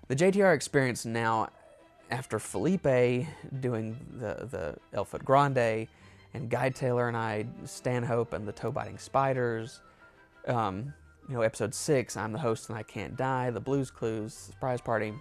The JTR experience now, after Felipe doing the Elfwood Grande, and Guy Taylor and I, Stanhope and the Toe-Biting Spiders, episode 6, I'm the Host and I Can't Die, the Blues Clues, Surprise Party,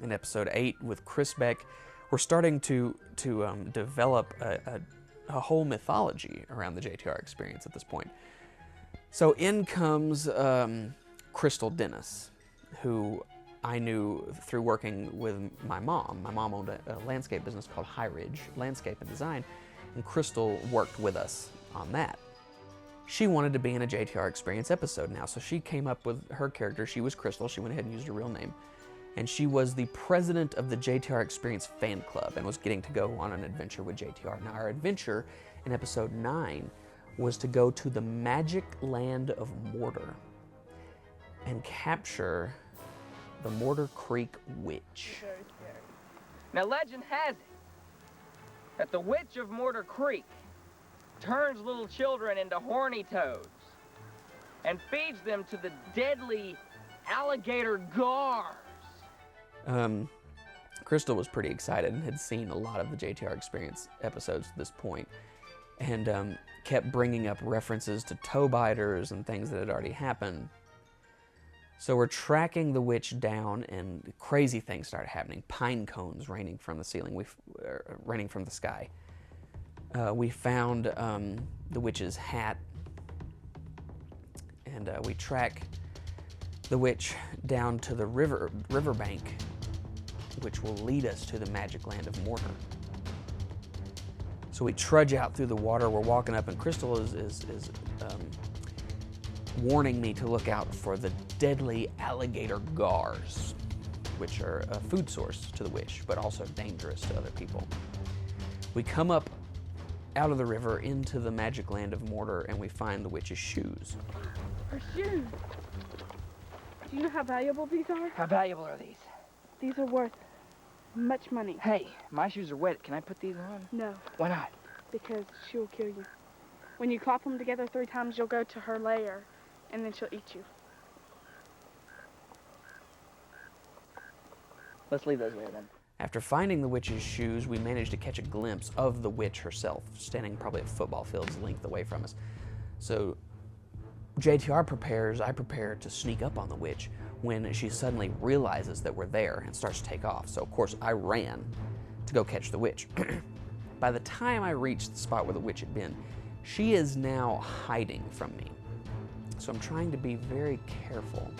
and episode 8 with Chris Beck, we're starting to develop a whole mythology around the JTR experience at this point. So in comes Crystal Dennis, who I knew through working with my mom. My mom owned a landscape business called High Ridge Landscape and Design, and Crystal worked with us on that. She wanted to be in a JTR Experience episode now, so she came up with her character. She was Crystal. She went ahead and used her real name. And she was the president of the JTR Experience fan club and was getting to go on an adventure with JTR. Now, our adventure in episode 9 was to go to the magic land of Mortar and capture the Mortar Creek Witch. Very scary. Now, legend has it that the Witch of Mortar Creek turns little children into horny toads and feeds them to the deadly alligator gars. Crystal was pretty excited and had seen a lot of the JTR Experience episodes at this point, and kept bringing up references to toe biters and things that had already happened. So we're tracking the witch down, and crazy things started happening. Pine cones raining from the ceiling, raining from the sky. We found the witch's hat, and we track the witch down to the riverbank, which will lead us to the magic land of Mortar. So we trudge out through the water. We're walking up, and Crystal is warning me to look out for the deadly alligator gars, which are a food source to the witch, but also dangerous to other people. We come up out of the river into the magic land of Mortar, and we find the witch's shoes. Her shoes. Do you know how valuable these are? How valuable are these? These are worth much money. Hey, my shoes are wet. Can I put these on? No, Why not? because she will kill you. When you clap them together 3 times, you'll go to her lair, and then she'll eat you. Let's leave those there then. After finding the witch's shoes, we managed to catch a glimpse of the witch herself, standing probably a football field's length away from us. So JTR I prepare to sneak up on the witch when she suddenly realizes that we're there and starts to take off. So of course I ran to go catch the witch. By the time I reached the spot where the witch had been, she is now hiding from me. So I'm trying to be very careful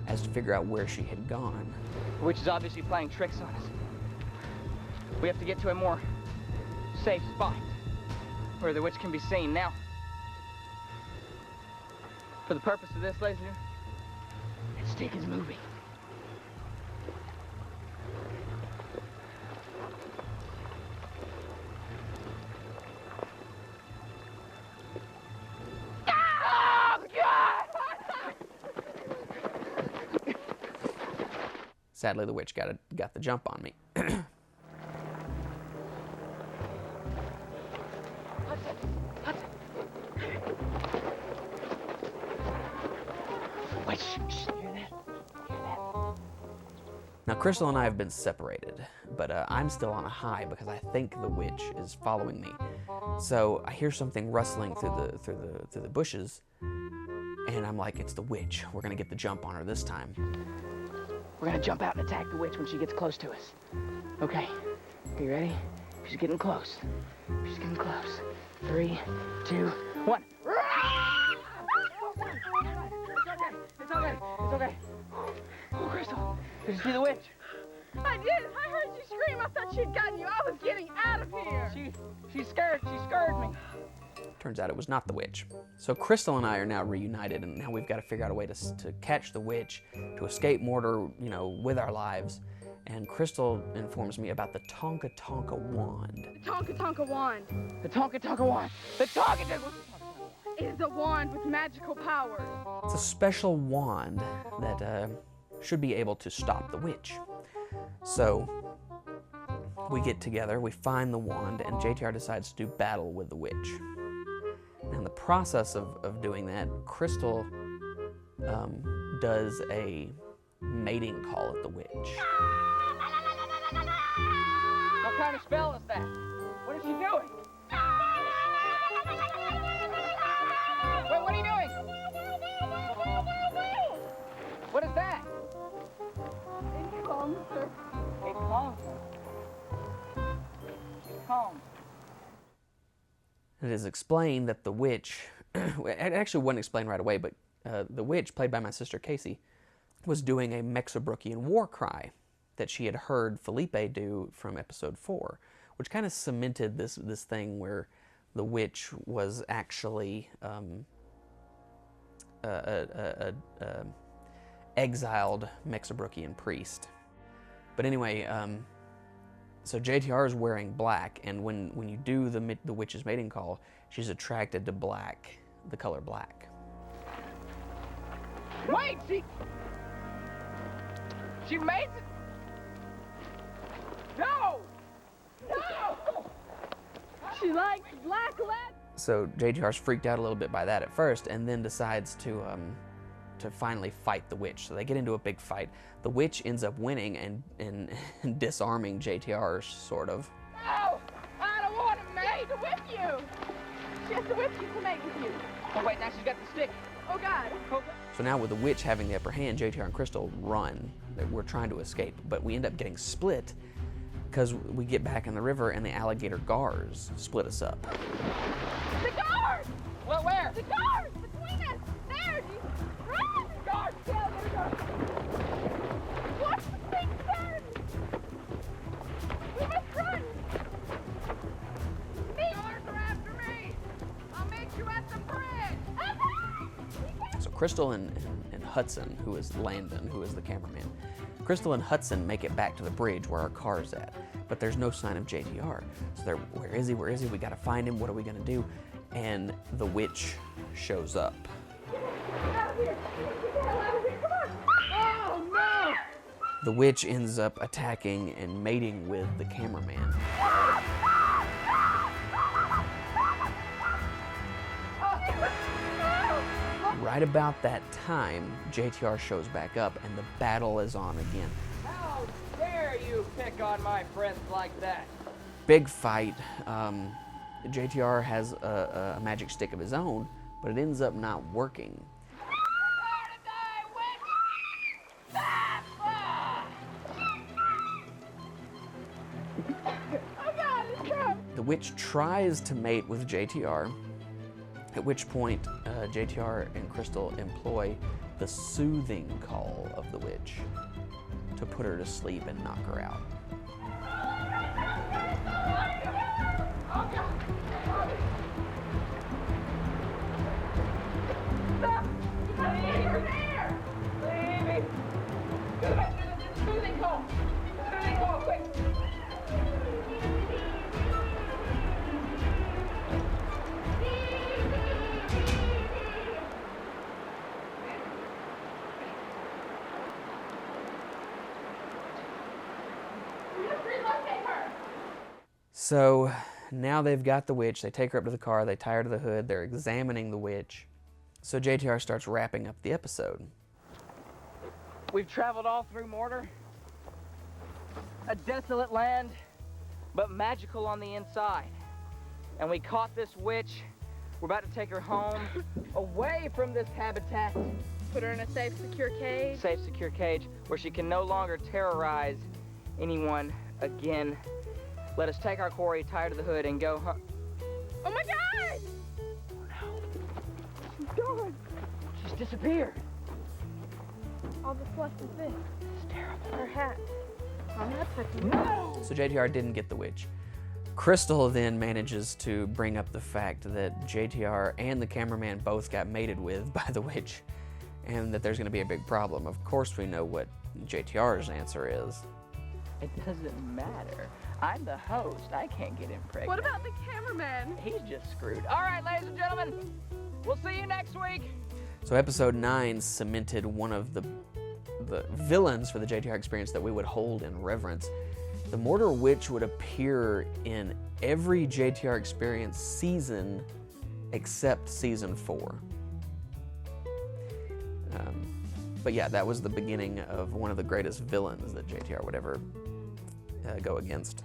as to figure out where she had gone. The witch is obviously playing tricks on us. We have to get to a more safe spot where the witch can be seen. Now, for the purpose of this, ladies and gentlemen, let's take his movie. Sadly, the witch got the jump on me. Wait, shh, hear that? Now, Crystal and I have been separated, but I'm still on a high because I think the witch is following me. So I hear something rustling through the bushes, and I'm like, it's the witch. We're gonna get the jump on her this time. We're gonna jump out and attack the witch when she gets close to us. Okay, are you ready? She's getting close. She's getting close. 3, 2, 1. It's okay. It's okay. Oh, Crystal, did you see the witch? I did! I heard you scream! I thought she had gotten you! I was getting out of here! She's scared. She scared me. Turns out it was not the witch. So Crystal and I are now reunited, and now we've got to figure out a way to catch the witch, to escape Mortar, with our lives. And Crystal informs me about the Tonka Tonka wand. The Tonka Tonka wand The Tonka Tonka wand. The Tonka Tonka. is a wand with magical powers. It's a special wand that should be able to stop the witch. So we get together, we find the wand, and JTR decides to do battle with the witch. And in the process of doing that, Crystal does a mating call at the witch. What kind of spell is that? What is she doing? Wait, what are you doing? What is that? It calms her. It calms her. It calms. It is explained that the witch, it actually wasn't explained right away, but the witch, played by my sister Casey, was doing a Mexibrokian war cry that she had heard Felipe do from episode 4, which kind of cemented this thing where the witch was actually a exiled Mexibrokian priest. But anyway, so JTR is wearing black, and when you do the witch's mating call, she's attracted to black, the color black. Wait, she made it. No! No! She likes black lead. So JTR's freaked out a little bit by that at first, and then decides to finally fight the witch. So they get into a big fight. The witch ends up winning and disarming JTR, sort of. No! I don't want to mate With you. She has to whip you to mate with you. Oh, wait, now she's got the stick. Oh, God. Oh, So now with the witch having the upper hand, JTR and Crystal run. We're trying to escape, but we end up getting split because we get back in the river and the alligator gars split us up. The guard! well, where? The guard! Between us! There! Run! The guard! The alligator guard! Watch the big turn! We must run! Guards are after me! I'll meet you at the bridge! So Crystal and Hudson, who is Landon, who is the cameraman, Crystal and Hudson make it back to the bridge where our car's at, but there's no sign of JTR. So they're, where is he? Where is he? We gotta find him. What are we gonna do? And the witch shows up. Out of here! Get the hell out of here! Come on! Oh, no! The witch ends up attacking and mating with the cameraman. Right about that time, JTR shows back up and the battle is on again. How dare you pick on my friends like that? Big fight. JTR has a magic stick of his own, but it ends up not working. Oh, God! It's come! The witch tries to mate with JTR, at which point JTR and Crystal employ the soothing call of the witch to put her to sleep and knock her out. So now they've got the witch, they take her up to the car, they tie her to the hood, they're examining the witch. So JTR starts wrapping up the episode. We've traveled all through Mortar. A desolate land, but magical on the inside. And we caught this witch. We're about to take her home, away from this habitat. Put her in a safe, secure cage. Safe, secure cage where she can no longer terrorize anyone again. Let us take our quarry, tie her to the hood, and go home. Oh, my God! Oh, no. She's gone. She's disappeared. All that's left is this. It's terrible. Her hat. I'm not touching it. No! So JTR didn't get the witch. Crystal then manages to bring up the fact that JTR and the cameraman both got mated with by the witch, and that there's going to be a big problem. Of course we know what JTR's answer is. It doesn't matter. I'm the host. I can't get him pregnant. What about the cameraman? He's just screwed. All right, ladies and gentlemen, we'll see you next week. So episode 9 cemented one of the villains for the JTR experience that we would hold in reverence. The Mortar Witch would appear in every JTR experience season except season 4. But yeah, that was the beginning of one of the greatest villains that JTR would ever go against.